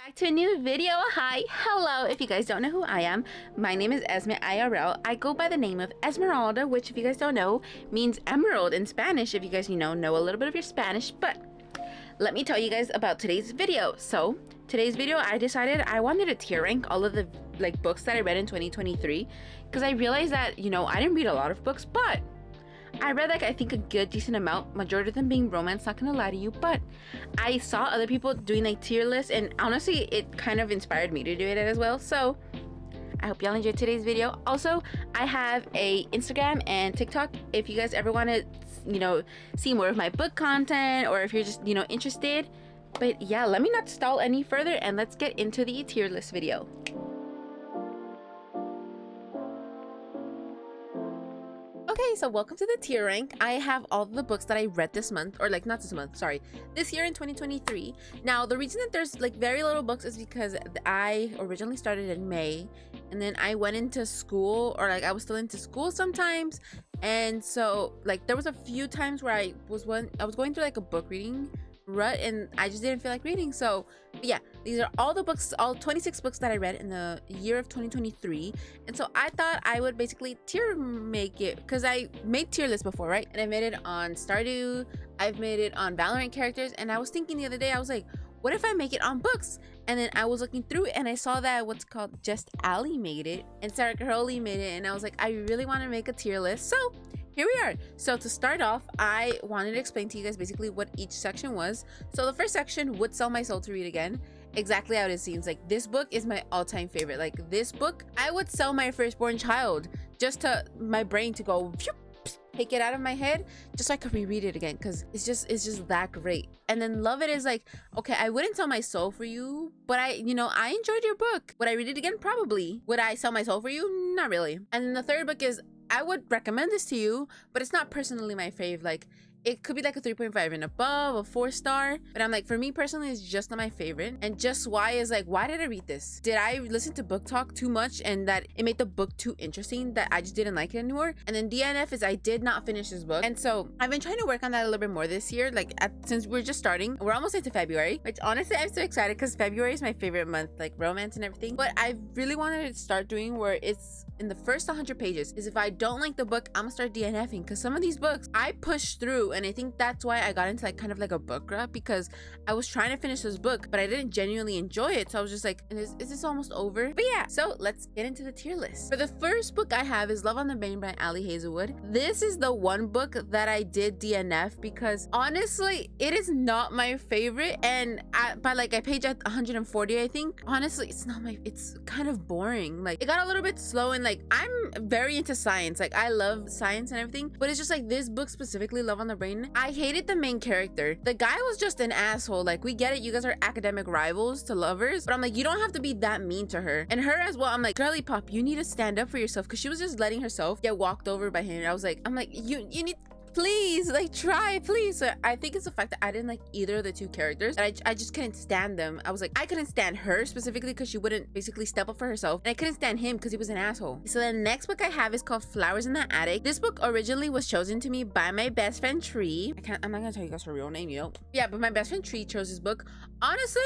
Back to a new video. Hi, hello. If you guys don't know who I am, my name is Esme IRL. I go by the name of Esmeralda, which if you guys don't know means emerald in Spanish, if you guys know a little bit of your Spanish. But let me tell you guys about today's video. So today's video, I decided I wanted to tier rank all of the books that I read in 2023, because I realized that I didn't read a lot of books, but I read I think a good decent amount, majority of them being romance, not gonna lie to you. But I saw other people doing tier lists, and honestly it kind of inspired me to do it as well. So I hope y'all enjoyed today's video. Also, I have a Instagram and TikTok if you guys ever want to see more of my book content, or if you're just interested. But yeah, let me not stall any further and let's get into the tier list video. Okay, so welcome to the tier rank. I have all the books that I read this month, or not this month, sorry, this year in 2023. Now, the reason that there's very little books is because I originally started in May, and then I went into school, or I was still into school sometimes, and so there was a few times where I was going through a book reading rut, and I just didn't feel like reading. So yeah, these are all the books, all 26 books that I read in the year of 2023. And so I thought I would basically make it, because I made tier lists before, right? And I made it on Stardew, I've made it on Valorant characters, and I was thinking the other day, I was like, what if I make it on books? And then I was looking through it and I saw that what's called Just Ali made it, and Sarah Crowley made it, and I was like, I really want to make a tier list. So here we are. So to start off, I wanted to explain to you guys basically what each section was. So the first section, Would Sell My Soul to Read Again. Exactly how it seems. This book is my all-time favorite. This book, I would sell my firstborn child just to my brain to go take it out of my head just so I could reread it again, because it's just that great. And then Love It is okay, I wouldn't sell my soul for you, but I enjoyed your book. Would I read it again? Probably. Would I sell my soul for you? Not really. And then the third book is I would recommend this to you, but it's not personally my fave. It could be a 3.5 and above, a 4-star, but I'm for me personally, it's just not my favorite. And Just Why is why did I read this? Did I listen to book talk too much and that it made the book too interesting that I just didn't like it anymore? And then DNF is I did not finish this book, and so I've been trying to work on that a little bit more this year. Since we're just starting, we're almost into February, which honestly I'm so excited because February is my favorite month, romance and everything. But I really wanted to start doing where it's in the first 100 pages is if I don't like the book, I'm gonna start DNFing, because some of these books I pushed through, and I think that's why I got into kind of a book rut, because I was trying to finish this book but I didn't genuinely enjoy it. So I was just is this almost over? But yeah, so let's get into the tier list. For the first book I have is Love on the Brain by Ali Hazelwood. This is the one book that I did DNF because honestly it is not my favorite, and by page 140 I think, honestly it's kind of boring. It got a little bit slow, and I'm very into science, I love science and everything, but it's just this book specifically, Love on the Brain, I hated the main character. The guy was just an asshole. We get it, you guys are academic rivals to lovers, but I'm you don't have to be that mean to her. And her as well, I'm girly pop, you need to stand up for yourself, because she was just letting herself get walked over by him. You need, please, try, please. So I think it's the fact that I didn't like either of the two characters, and I just couldn't stand them. I was I couldn't stand her specifically because she wouldn't basically step up for herself, and I couldn't stand him because he was an asshole. So the next book I have is called Flowers in the Attic. This book originally was chosen to me by my best friend Tree. I'm not gonna tell you guys her real name, yeah, but my best friend Tree chose this book. Honestly,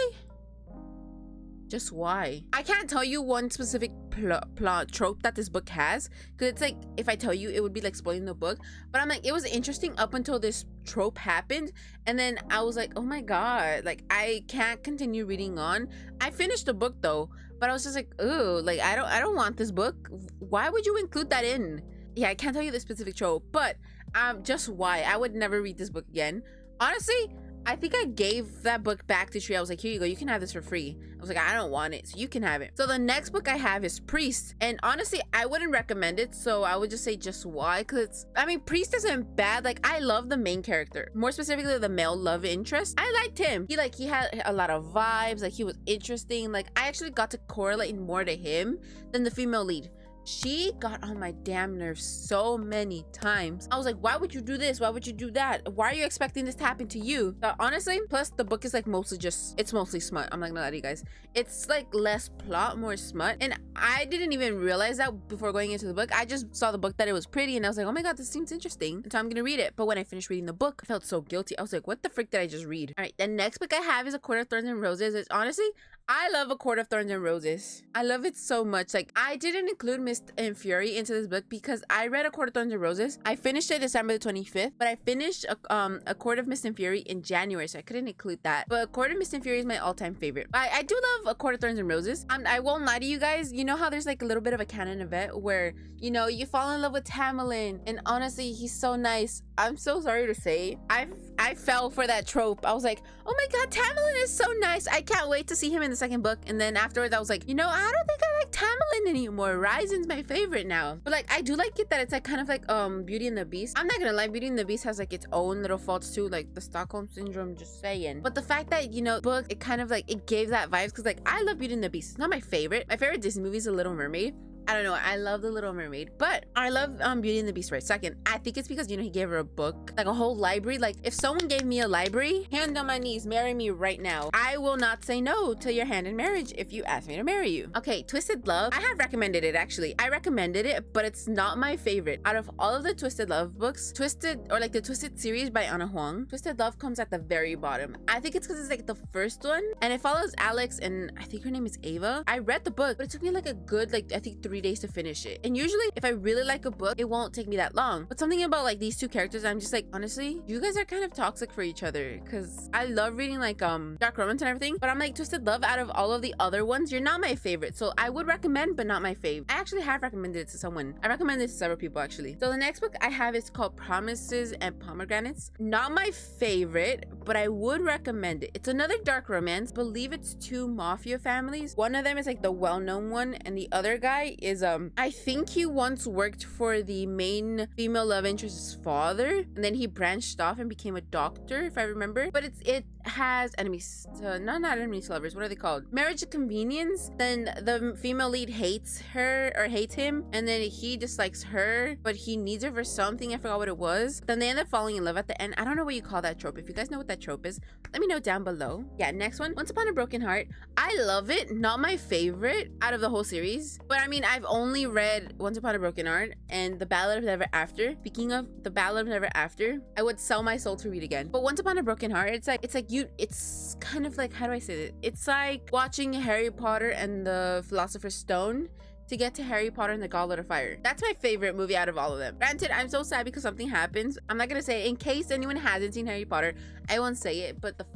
Just Why? I can't tell you one specific plot trope that this book has, because it's if I tell you it would be spoiling the book, but I'm it was interesting up until this trope happened, and then I was oh my god, I can't continue reading on. I finished the book though, but I was just ooh, I don't want this book. Why would you include that in? Yeah, I can't tell you the specific trope, but Just Why, I would never read this book again. Honestly, I think I gave that book back to Tree. I was here you go, you can have this for free. I was I don't want it, so you can have it. So the next book I have is Priest, and honestly I wouldn't recommend it, so I would just say Just Why, because Priest isn't bad. I love the main character, more specifically the male love interest. I liked him. He had a lot of vibes, he was interesting. I actually got to correlate more to him than the female lead, she got on my damn nerves so many times. I was like, why would you do this? Why would you do that? Why are you expecting this to happen to you? But honestly, plus the book is like mostly just, it's mostly smut. I'm not gonna lie to you guys. It's like less plot, more smut. And I didn't even realize that before going into the book. I just saw the book that it was pretty and I was like, oh my god, this seems interesting. And so I'm gonna read it. But when I finished reading the book, I felt so guilty. I was like, what the frick did I just read? All right, the next book I have is A Court of Thorns and Roses. It's honestly, I love A Court of Thorns and Roses. I love it so much. Like, I didn't include Mist and Fury into this book because I read A Court of Thorns and Roses. I finished it December the 25th, but I finished A Court of Mist and Fury in January, so I couldn't include that. But A Court of Mist and Fury is my all-time favorite. I do love A Court of Thorns and Roses. I won't lie to you guys. You know how there's like a little bit of a canon event where, you know, you fall in love with Tamlin, and honestly, he's so nice. I'm so sorry to say, I fell for that trope. I was like, oh my god, Tamlin is so nice. I can't wait to see him in the second book. And then afterwards, I was like, you know, I don't think I like Tamlin anymore. Ryzen's my favorite now. But like, I do like it that it's like kind of like Beauty and the Beast. I'm not gonna lie, Beauty and the Beast has like its own little faults too, like the Stockholm Syndrome, just saying. But the fact that, you know, book, it kind of like, it gave that vibes because like, I love Beauty and the Beast. It's not my favorite. My favorite Disney movie is The Little Mermaid. I don't know, I love The Little Mermaid, but I love Beauty and the Beast right second. I think it's because, you know, he gave her a book, like a whole library. Like, if someone gave me a library, hand on my knees, marry me right now. I will not say no to your hand in marriage if you ask me to marry you. Okay, Twisted Love. I have recommended it, actually. I recommended it, but it's not my favorite. Out of all of the Twisted Love books, the Twisted series by Anna Huang, Twisted Love comes at the very bottom. I think it's because it's like the first one, and it follows Alex, and I think her name is Ava. I read the book, but it took me like a good, like, I think 3 days to finish it. And usually if I really like a book, it won't take me that long. But something about like these two characters, I'm just like, honestly, you guys are kind of toxic for each other, because I love reading like dark romance and everything, but I'm like, Twisted Love, out of all of the other ones, you're not my favorite. So I would recommend, but not my fave. I actually have recommended it to someone. I recommended it to several people actually. So the next book I have is called Promises and Pomegranates. Not my favorite, but I would recommend it. It's another dark romance. I believe it's two mafia families. One of them is like the well-known one, and the other guy is I think he once worked for the main female love interest's father, and then he branched off and became a doctor, if I remember. But it has enemies to, not enemies to lovers, what are they called? Marriage to convenience. Then the female lead hates her or hates him, and then he dislikes her, but he needs her for something. I forgot what it was. Then they end up falling in love at the end. I don't know what you call that trope. If you guys know what that trope is, let me know down below. Yeah, next one, Once Upon a Broken Heart. I love it. Not my favorite out of the whole series, but I mean, I've only read Once Upon a Broken Heart and The Ballad of Never After. Speaking of The Ballad of Never After, I would sell my soul to read again. But Once Upon a Broken Heart, it's kind of like, how do I say it? It's like watching Harry Potter and the Philosopher's Stone to get to Harry Potter and the Goblet of Fire. That's my favorite movie out of all of them. Granted, I'm so sad because something happens. I'm not gonna say it. In case anyone hasn't seen Harry Potter, I won't say it, but the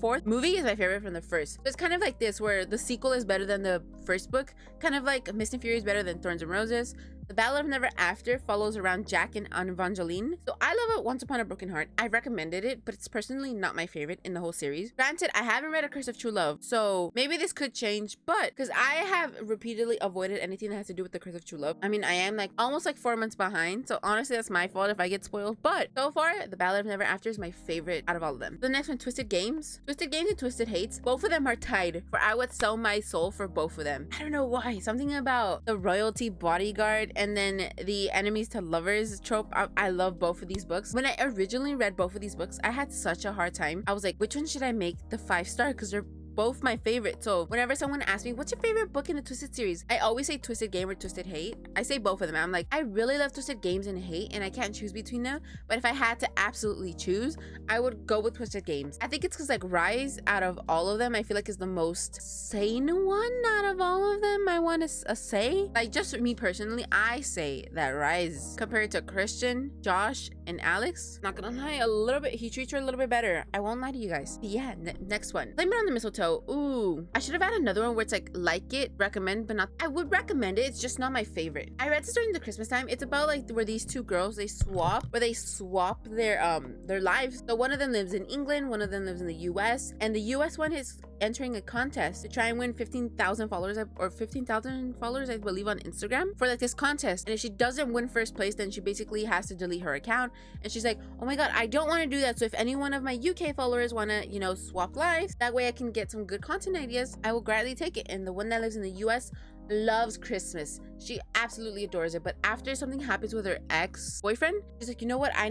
fourth movie is my favorite from the first. So it's kind of like this, where the sequel is better than the first book, kind of like Mist and Fury is better than Thorns and Roses. The Ballad of Never After follows around Jack and Evangeline. So I love it. Once Upon a Broken Heart. I recommended it, but it's personally not my favorite in the whole series. Granted, I haven't read A Curse of True Love, so maybe this could change, but because I have repeatedly avoided anything that has to do with The Curse of True Love. I mean, I am like almost like 4 months behind, so honestly, that's my fault if I get spoiled. But so far, The Ballad of Never After is my favorite out of all of them. The next one, Twisted Games. Twisted Games and Twisted Hates. Both of them are tied, for I would sell my soul for both of them. I don't know why. Something about the royalty bodyguard and then the enemies to lovers trope. I love both of these books. When I originally read both of these books, I had such a hard time. I was like, which one should I make the 5-star? Because they're both my favorite. So whenever someone asks me, what's your favorite book in the Twisted series? I always say Twisted Game or Twisted Hate. I say both of them. I'm like, I really love Twisted Games and Hate, and I can't choose between them. But if I had to absolutely choose, I would go with Twisted Games. I think it's because like Rise, out of all of them, I feel like is the most sane one out of all of them. I want to say, like, just me personally, I say that Rise compared to Christian, Josh, and Alex, not gonna lie, a little bit, he treats her a little bit better. I won't lie to you guys. But yeah, next one, Blame It on the Mistletoe. Ooh, I should have had another one where it's like it, recommend, but not. I would recommend it. It's just not my favorite. I read this during the Christmas time. It's about like where these two girls, they swap their lives. So one of them lives in England, one of them lives in the US, and the US one is entering a contest to try and win 15,000 followers or 15,000 followers, I believe, on Instagram for like this contest. And if she doesn't win first place, then she basically has to delete her account. And she's like, oh my god, I don't want to do that. So if any one of my UK followers want to, you know, swap lives, that way I can get some good content ideas, I will gladly take it. And the one that lives in the US loves Christmas. She absolutely adores it. But after something happens with her ex-boyfriend, she's like, you know what, I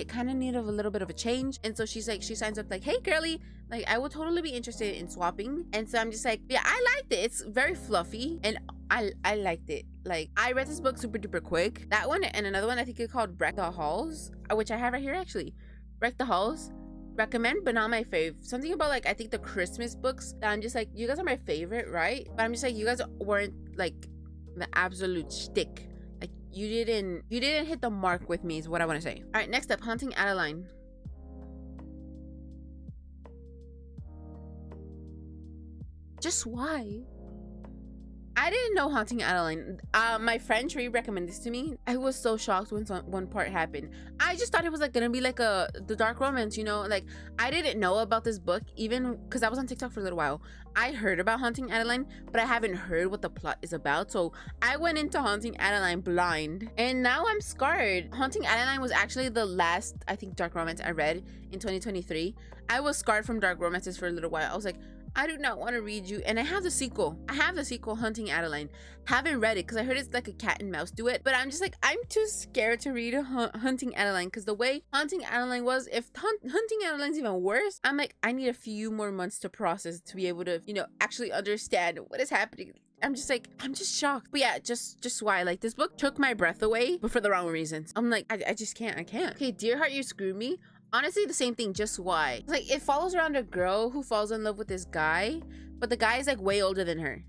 kind of need a little bit of a change. And so she's like, she signs up like, hey girly, like I would totally be interested in swapping. And so I'm just like, yeah, I liked it. It's very fluffy and I liked it. Like, I read this book super duper quick. That one and another one I think it's called Wreck the Halls, which I have right here actually. Wreck the Halls, recommend, but not my fave. Something about like, I think the Christmas books that I'm just like, you guys are my favorite, right? But I'm just like, you guys weren't like the absolute shtick. Like you didn't hit the mark with me is what I want to say. All right, next up, Haunting Adeline. Just why? I didn't know Haunting Adeline. My friend Tree recommended this to me. I was so shocked when one part happened. I just thought it was like gonna be like the dark romance, you know? Like I didn't know about this book even because I was on TikTok for a little while. I heard about Haunting Adeline, but I haven't heard what the plot is about. So I went into Haunting Adeline blind, and now I'm scarred. Haunting Adeline was actually the last, I think, dark romance I read in 2023. I was scarred from dark romances for a little while. I was like, I do not want to read you. And I have the sequel. Haunting Adeline. Haven't read it because I heard it's like a cat and mouse duet. But I'm just like, I'm too scared to read Haunting Adeline because the way Haunting Adeline was, if Haunting Adeline's even worse, I'm like, I need a few more months to process to be able to, you know, actually understand what is happening. I'm just like, I'm just shocked. But yeah, just why. Like, this book took my breath away, but for the wrong reasons. I'm like, I just can't. Okay, Dear Heart, You Screwed Me. Honestly, the same thing, just why. Like, it follows around a girl who falls in love with this guy, but the guy is like way older than her.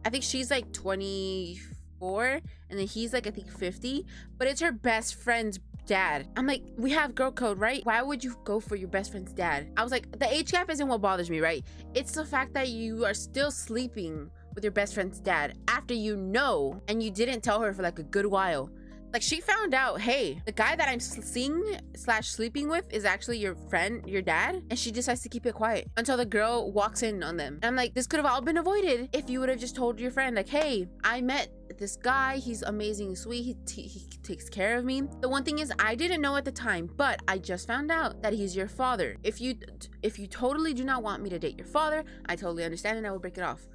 I think she's like 24 and then he's like, I think 50, but it's her best friend's dad. I'm like, we have girl code, right? Why would you go for your best friend's dad? I was like, the age gap isn't what bothers me, right? It's the fact that you are still sleeping with your best friend's dad after you know, and you didn't tell her for like a good while. Like, she found out, hey, the guy that I'm seeing / sleeping with is actually your friend, your dad, and she decides to keep it quiet until the girl walks in on them. And I'm like, this could have all been avoided if you would have just told your friend, like, hey, I met this guy, he's amazing, sweet, he takes care of me. The one thing is, I didn't know at the time, but I just found out that he's your father. If you totally do not want me to date your father, I totally understand and I will break it off.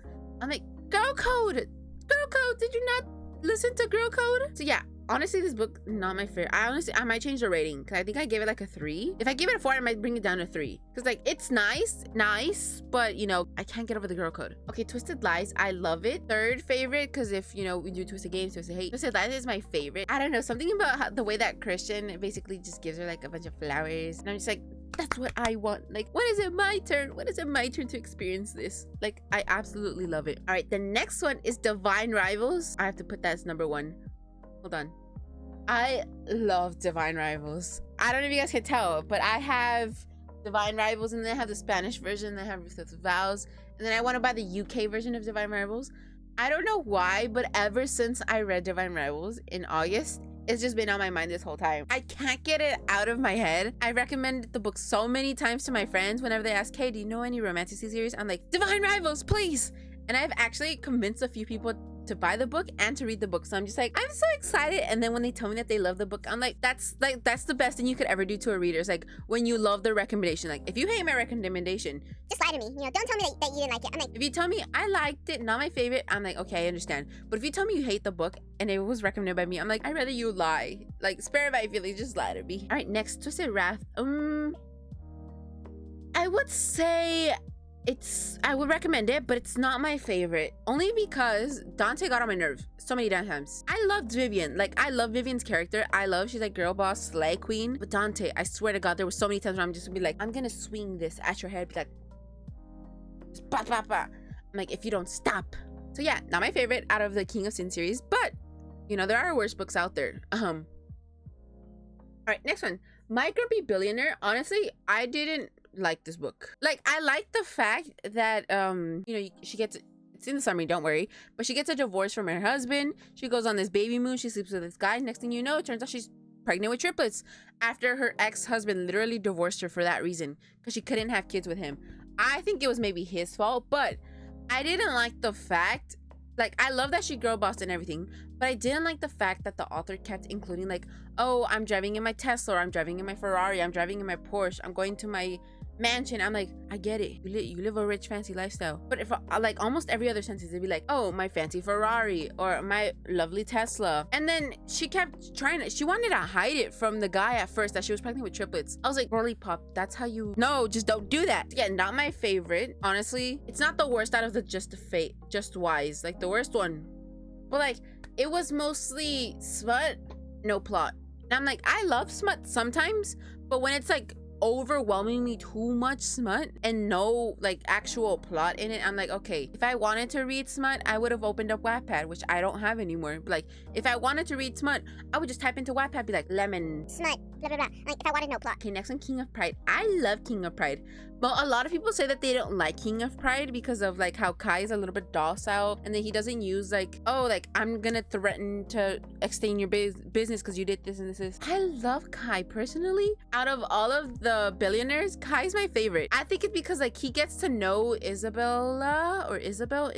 I'm like, girl code, did you not listen to girl code? So yeah, honestly, this book, not my favorite. I might change the rating because I think I gave it like a 3. If I give it a 4, I might bring it down to 3 because like, it's nice, but you know, I can't get over the girl code. Okay, Twisted Lies, I love it. Third favorite, because if you know, we do Twisted Games, Twisted Hate, Twisted Lies is my favorite. I don't know, something about the way that Christian basically just gives her like a bunch of flowers, and I'm just like, that's what I want. Like, when is it my turn? When is it my turn to experience this? Like, I absolutely love it. All right, the next one is Divine Rivals. I have to put that as number 1. Hold on. I love Divine Rivals. I don't know if you guys can tell, but I have Divine Rivals, and then I have the Spanish version, then I have Ruthless Vows, and then I want to buy the UK version of Divine Rivals. I don't know why, but ever since I read Divine Rivals in August, it's just been on my mind this whole time. I can't get it out of my head. I recommended the book so many times to my friends whenever they ask, hey, do you know any romantic series? I'm like, Divine Rivals, please. And I've actually convinced a few people to buy the book and to read the book. So I'm just like, I'm so excited. And then when they tell me that they love the book, I'm like, that's the best thing you could ever do to a reader. It's like when you love the recommendation. Like, if you hate my recommendation, just lie to me. You know, don't tell me that you didn't like it. I'm like, if you tell me I liked it, not my favorite, I'm like, okay, I understand. But if you tell me you hate the book and it was recommended by me, I'm like, I'd rather you lie. Like, spare my feelings, just lie to me. All right, next, Twisted Wrath. I would say I would recommend it, but it's not my favorite, only because Dante got on my nerves so many damn times. I loved Vivian. Like, I love Vivian's character. She's like girl boss, slay queen. But Dante, I swear to God, there were so many times where I'm just gonna be like, I'm gonna swing this at your head, be like, just bah, bah, bah. I'm like, if you don't stop. So yeah, not my favorite out of the King of Sin series, but you know, there are worse books out there. All right, next one, My Grumpy Billionaire. Honestly, I didn't like this book. Like, I like the fact that you know, she gets, it's in the summary, don't worry, but she gets a divorce from her husband. She goes on this baby moon, she sleeps with this guy. Next thing you know, it turns out she's pregnant with triplets after her ex-husband literally divorced her for that reason, because she couldn't have kids with him. I think it was maybe his fault, but I didn't like the fact, like, I love that she girl bossed and everything, but I didn't like the fact that the author kept including like, oh, I'm driving in my Tesla, or I'm driving in my Ferrari, I'm driving in my Porsche, I'm going to my mansion. I'm like, I get it, you live a rich fancy lifestyle, but if like almost every other sentence it'd be like, oh, my fancy Ferrari or my lovely Tesla. And then she kept trying to, she wanted to hide it from the guy at first that she was pregnant with triplets. I was like, girly pop, that's how you, no, just don't do that. Yeah, not my favorite, honestly. It's not the worst out of the just wise, like the worst one, but like it was mostly smut, no plot. And I'm like, I love smut sometimes, but when it's like overwhelmingly too much smut and no like actual plot in it, I'm like, okay, if I wanted to read smut, I would have opened up Wattpad, which I don't have anymore. But like, if I wanted to read smut, I would just type into Wattpad, be like, lemon smut, blah blah blah. Like, if I wanted no plot. Okay, next on King of Pride. I love King of Pride, but a lot of people say that they don't like King of Pride because of like how Kai is a little bit docile, and then he doesn't use like, oh, like I'm gonna threaten to extend your business because you did this and this. I love Kai personally. Out of all of the billionaires, Kai's my favorite. I think it's because like he gets to know Isabella or Isabel,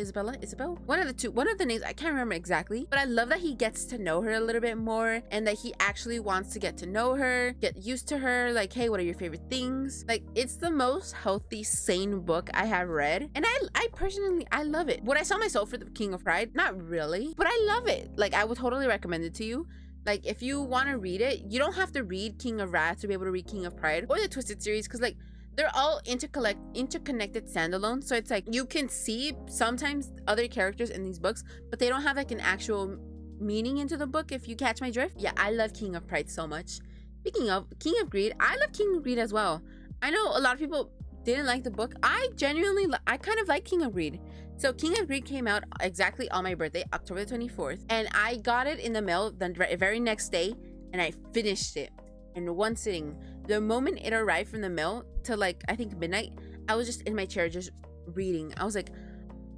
one of the two, one of the names, I can't remember exactly, but I love that he gets to know her a little bit more and that he actually wants to get to know her, get used to her. Like, hey, what are your favorite things? Like, it's the most healthy, sane book I have read, and I personally, I love it. Would I sell my soul for the King of Pride? Not really, but I love it. Like, I would totally recommend it to you. Like, if you want to read it, you don't have to read King of Wrath to be able to read King of Pride or the Twisted series, because like they're all interconnected standalone. So it's like you can see sometimes other characters in these books, but they don't have like an actual meaning into the book, if you catch my drift. Yeah, I love King of Pride so much. Speaking of King of Greed, I love King of Greed as well. I know a lot of people didn't like the book. I genuinely, I kind of like King of Greed. So King of Greed came out exactly on my birthday, October the 24th, and I got it in the mail the very next day, and I finished it in one sitting. The moment it arrived from the mail to like, I think midnight, I was just in my chair just reading. I was like,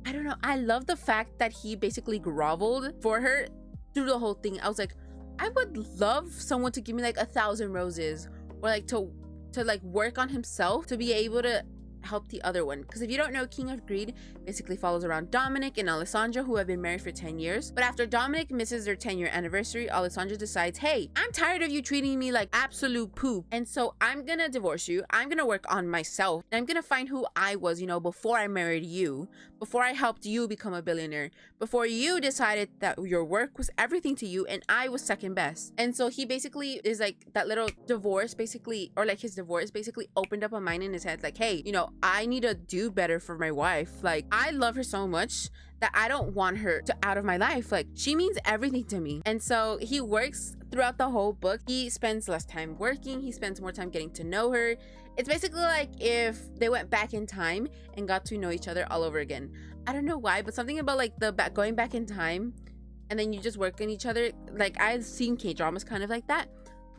I don't know, I love the fact that he basically groveled for her through the whole thing. I was like, I would love someone to give me like 1,000 roses, or like to like work on himself to be able to help the other one. Because if you don't know, King of Greed basically follows around Dominic and Alessandra, who have been married for 10 years. But after Dominic misses their 10-year anniversary, Alessandra decides, hey, I'm tired of you treating me like absolute poop, and so I'm gonna divorce you. I'm gonna work on myself, and I'm gonna find who I was, you know, before I married you, before I helped you become a billionaire, before you decided that your work was everything to you and I was second best. And so he basically is like, that little divorce basically, or like his divorce basically opened up a mind in his head, like, hey, you know, I need to do better for my wife. Like, I love her so much that I don't want her to out of my life. Like, she means everything to me. And so he works throughout the whole book. He spends less time working, he spends more time getting to know her. It's basically like if they went back in time and got to know each other all over again. I don't know why, but something about like going back in time and then you just work on each other. Like, I've seen K-dramas kind of like that.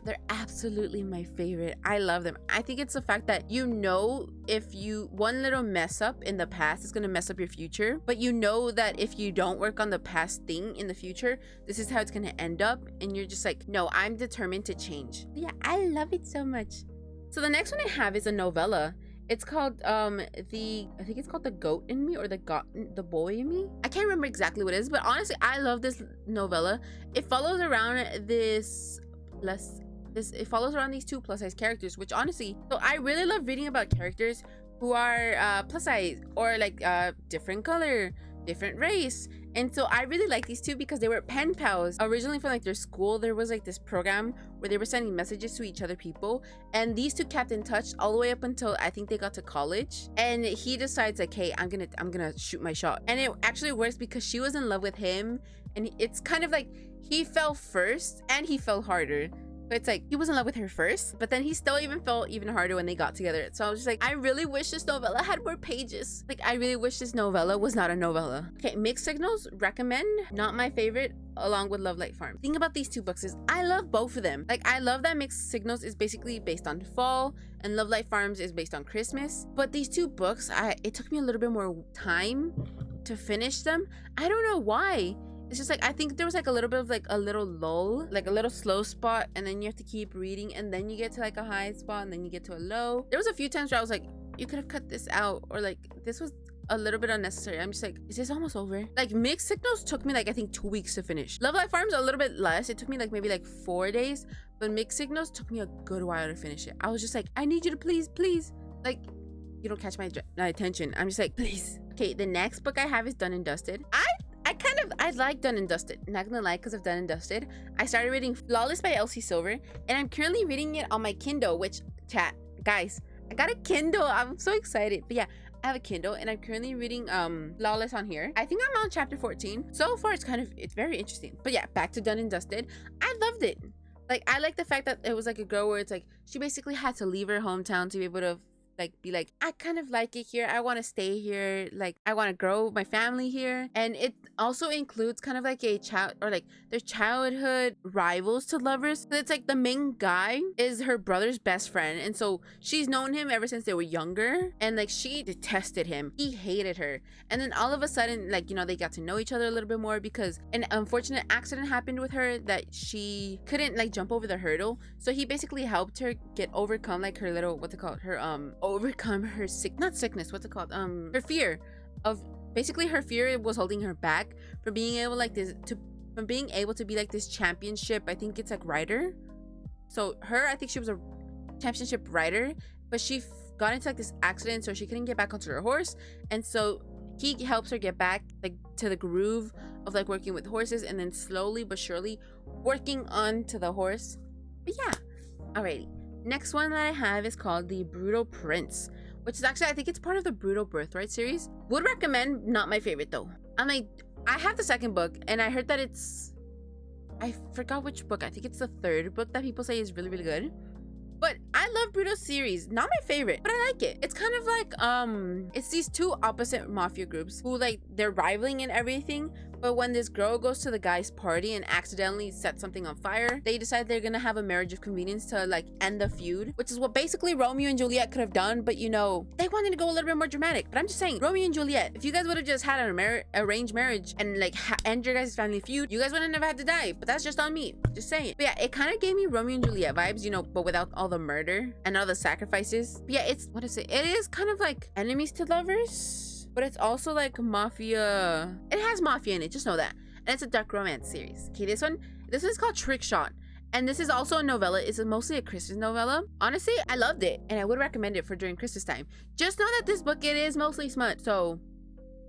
They're absolutely my favorite. I love them. I think it's the fact that, you know, if you one little mess up in the past is going to mess up your future, but you know that if you don't work on the past thing in the future, this is how it's going to end up, and you're just like, no, I'm determined to change. Yeah, I love it so much. So the next one I have is a novella. It's called I think it's called The Goat in Me, or The Boy in Me. I can't remember exactly what it is, but honestly, I love this novella. It follows around it follows around these two plus size characters, which honestly, so I really love reading about characters who are plus size, or like different color, different race. And so I really like these two because they were pen pals originally from like their school. There was like this program where they were sending messages to each other people, and these two kept in touch all the way up until I think they got to college. And he decides like, hey, I'm gonna shoot my shot, and it actually works because she was in love with him, and it's kind of like he fell first and he fell harder. But it's like he was in love with her first, but then he still even felt even harder when they got together. So I was just like, I really wish this novella had more pages. Like, I really wish this novella was not a novella. Okay, Mixed Signals, recommend. Not my favorite, along with Love Light Farm. The thing about these two books is I love both of them. Like, I love that Mixed Signals is basically based on fall and Love Light Farms is based on Christmas. But these two books, it took me a little bit more time to finish them. I don't know why. It's just like, I think there was like a little bit of like a little lull, like a little slow spot, and then you have to keep reading, and then you get to like a high spot, and then you get to a low. There was a few times where I was like, you could have cut this out, or like this was a little bit unnecessary. I'm just like, is this almost over? Like Mixed Signals took me like I think 2 weeks to finish. Love Life Farms a little bit less. It took me like maybe like 4 days, but Mixed Signals took me a good while to finish it. I was just like, I need you to please, like, you don't catch my attention. I'm just like, please. Okay, the next book I have is Done and Dusted. I like Done and Dusted. Not gonna lie, because of Done and Dusted, I started reading Flawless by Elsie Silver, and I'm currently reading it on my Kindle, which, chat, guys, I got a Kindle. I'm so excited. But yeah, I have a Kindle, and I'm currently reading Flawless on here. I think I'm on chapter 14. So far, it's very interesting. But yeah, back to Done and Dusted. I loved it. Like, I like the fact that it was like a girl where it's like, she basically had to leave her hometown to be able to like be like, I kind of like it here, I want to stay here, like I want to grow my family here. And it also includes kind of like a child, or like their childhood rivals to lovers. So it's like the main guy is her brother's best friend, and so she's known him ever since they were younger, and like she detested him, he hated her. And then all of a sudden, like, you know, they got to know each other a little bit more because an unfortunate accident happened with her that she couldn't like jump over the hurdle, so he basically helped her overcome like her little, what's it called, her overcome her her fear of, basically her fear was holding her back from being able to be like this championship, I think it's like rider. So I think she was a championship rider, but she got into like this accident, so she couldn't get back onto her horse, and so he helps her get back like to the groove of like working with horses, and then slowly but surely working onto the horse. But yeah, alrighty. Next one that I have is called The Brutal Prince, which is actually, I think it's part of the Brutal Birthright series. Would recommend, not my favorite though. I'm like, I have the second book, and I heard that I forgot which book. I think it's the third book that people say is really, really good. But I love Brutal series. Not my favorite, but I like it. It's kind of like, it's these two opposite mafia groups who like, they're rivaling and everything. But when this girl goes to the guy's party and accidentally sets something on fire, they decide they're gonna have a marriage of convenience to like end the feud, which is what basically Romeo and Juliet could have done. But you know, they wanted to go a little bit more dramatic. But I'm just saying, Romeo and Juliet, if you guys would have just had an arranged marriage and like end your guys' family feud, you guys wouldn't have had to die. But that's just on me, just saying. But yeah, it kind of gave me Romeo and Juliet vibes, you know, but without all the murder and all the sacrifices. But yeah, what is it? It is kind of like enemies to lovers, but it's also like mafia. It has mafia in it, just know that. And it's a dark romance series. Okay, this one's called Trick Shot, and this is also a novella. It's mostly a Christmas novella. Honestly, I loved it, and I would recommend it for during Christmas time. Just know that this book, it is mostly smut. So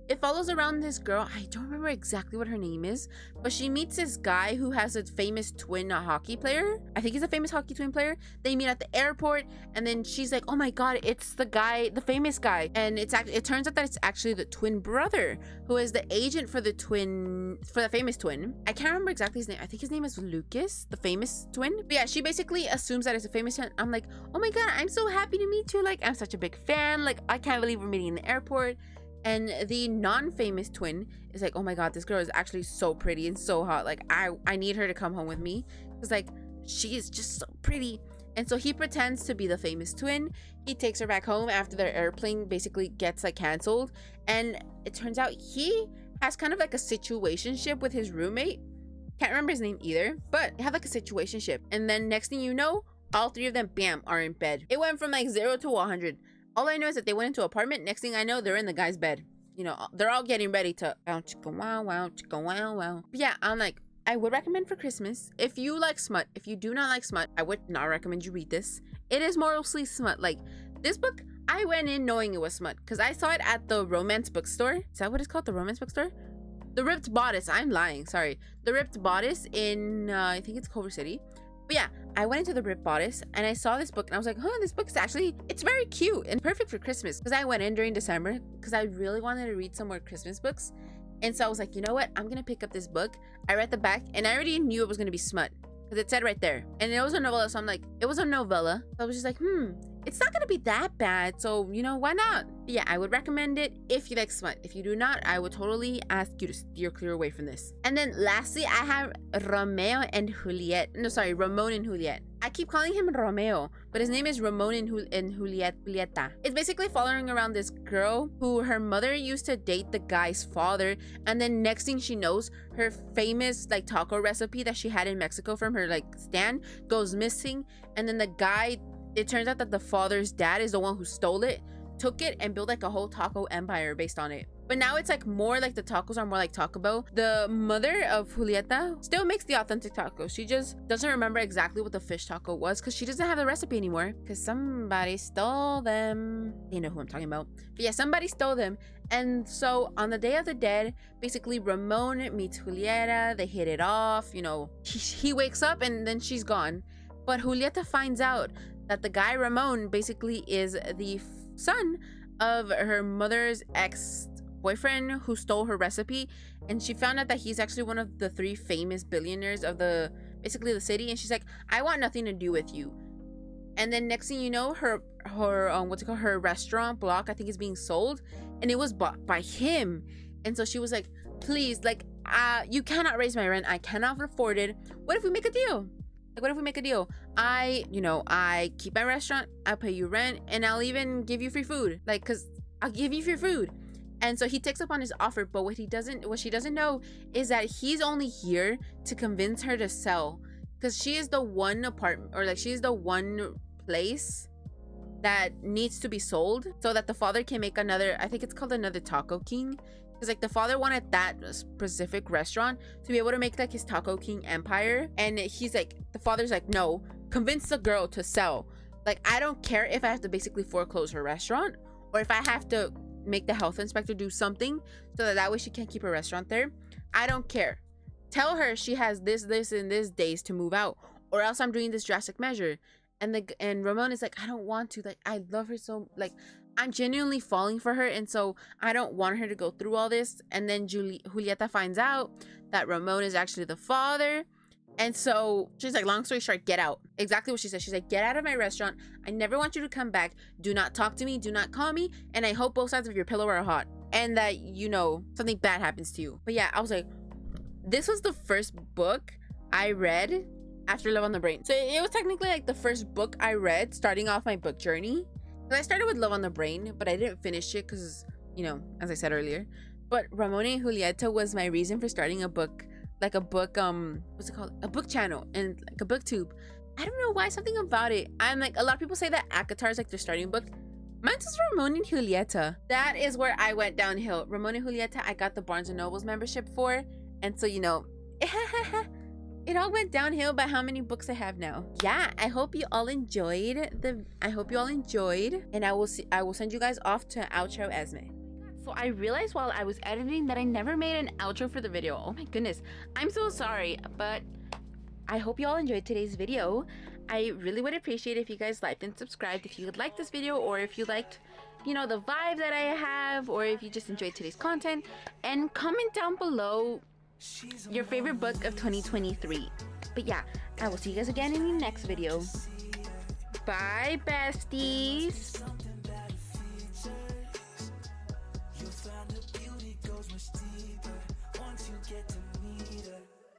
it follows around this girl. I don't remember exactly what her name is, but she meets this guy who has a famous twin hockey player. I think he's a famous hockey twin player. They meet at the airport, and then she's like, oh my god, it's the famous guy. And it turns out that it's actually the twin brother who is the agent for the famous twin. I can't remember exactly his name. I think his name is Lucas, the famous twin. But yeah, she basically assumes that it's a famous twin. I'm like, oh my god, I'm so happy to meet you. Like, I'm such a big fan. Like, I can't believe we're meeting in the airport. And the non-famous twin is like, oh my god, this girl is actually so pretty and so hot. Like, I need her to come home with me, because like, she is just so pretty. And so he pretends to be the famous twin. He takes her back home after their airplane basically gets like canceled, and it turns out he has kind of like a situationship with his roommate. Can't remember his name either, but they have like a situationship. And then next thing you know, all three of them, bam, are in bed. It went from like 0 to 100. All I know is that they went into an apartment. Next thing I know, they're in the guy's bed. You know, they're all getting ready to wow, chicka, wow, wow, chicka, wow, wow. But yeah, I'm like, I would recommend for Christmas. If you like smut, if you do not like smut, I would not recommend you read this. It is mostly smut. Like, this book, I went in knowing it was smut, because I saw it at the romance bookstore. Is that what it's called? The romance bookstore? The Ripped Bodice. I'm lying. Sorry. The Ripped Bodice in, I think it's Culver City. But yeah, I went into the Ripped Bodice and I saw this book and I was like, huh, this book is actually, it's very cute and perfect for Christmas. Because I went in during December because I really wanted to read some more Christmas books. And so I was like, you know what? I'm going to pick up this book. I read the back and I already knew it was going to be smut, because it said right there. And it was a novella. So I'm like, it was a novella. So I was just like, it's not going to be that bad. So, you know, why not? But yeah, I would recommend it if you like smut. If you do not, I would totally ask you to steer clear away from this. And then lastly, I have Romeo and Juliet. No, sorry, Ramon and Juliet. I keep calling him Romeo, but his name is Ramon and Julieta. It's basically following around this girl who her mother used to date the guy's father, and then next thing she knows, her famous like taco recipe that she had in Mexico from her like stand goes missing, and then the guy, it turns out that the father's dad is the one who stole it took it and built like a whole taco empire based on it. But now it's like more like the tacos are more like Taco Bell. The mother of Julieta still makes the authentic tacos. She just doesn't remember exactly what the fish taco was because she doesn't have the recipe anymore because somebody stole them. You know who I'm talking about. But yeah, somebody stole them. And so on the Day of the Dead, basically Ramon meets Julieta. They hit it off. You know, he wakes up and then she's gone. But Julieta finds out that the guy Ramon basically is the son of her mother's ex-boyfriend who stole her recipe, and she found out that he's actually one of the 3 famous billionaires of basically the city, and she's like, I want nothing to do with you. And then next thing you know, her what's it called, her restaurant block, I think, is being sold, and it was bought by him. And so she was like, please, like, you cannot raise my rent, I cannot afford it. What if we make a deal? Like, what if we make a deal? I keep my restaurant, I'll pay you rent, and I'll even give you free food. Like, cause I'll give you free food. And so he takes up on his offer, but what she doesn't know is that he's only here to convince her to sell. Cause she is the one apartment, or like she's the one place that needs to be sold so that the father can make another, I think it's called another Taco King. Because like the father wanted that specific restaurant to be able to make like his Taco King empire. And he's like, the father's like, no, convince the girl to sell. Like, I don't care if I have to basically foreclose her restaurant, or if I have to make the health inspector do something so that way she can't keep her restaurant there. I don't care. Tell her she has this and this days to move out, or else I'm doing this drastic measure. And Ramon is like, I don't want to. Like, I love her so, like, I'm genuinely falling for her, and so I don't want her to go through all this. And then Julieta finds out that Ramon is actually the father, and so she's like, long story short, get out. Exactly what she said. She's like, get out of my restaurant. I never want you to come back. Do not talk to me. Do not call me. And I hope both sides of your pillow are hot, and that, you know, something bad happens to you. But yeah, I was like, this was the first book I read after Love on the Brain. So it was technically like the first book I read starting off my book journey. I started with Love on the Brain, but I didn't finish it because, you know, as I said earlier. But Ramon and Julieta was my reason for starting a book, like a book, what's it called? A book channel and like a booktube. I don't know why, something about it. I'm like, a lot of people say that ACOTAR is like their starting book. Mine's just Ramon and Julieta. That is where I went downhill. Ramon and Julieta, I got the Barnes & Noble's membership for. And so, you know, it all went downhill by how many books I have now. Yeah, I hope you all enjoyed and I will send you guys off to outro Esme. So I realized while I was editing that I never made an outro for the video. Oh my goodness, I'm so sorry, but I hope you all enjoyed today's video. I really would appreciate if you guys liked and subscribed if you would like this video, or if you liked, you know, the vibe that I have, or if you just enjoyed today's content. And comment down below your favorite book of 2023. But yeah, I will see you guys again in the next video. Bye, besties. You'll find the beauty goes much deeper once you get to meet her.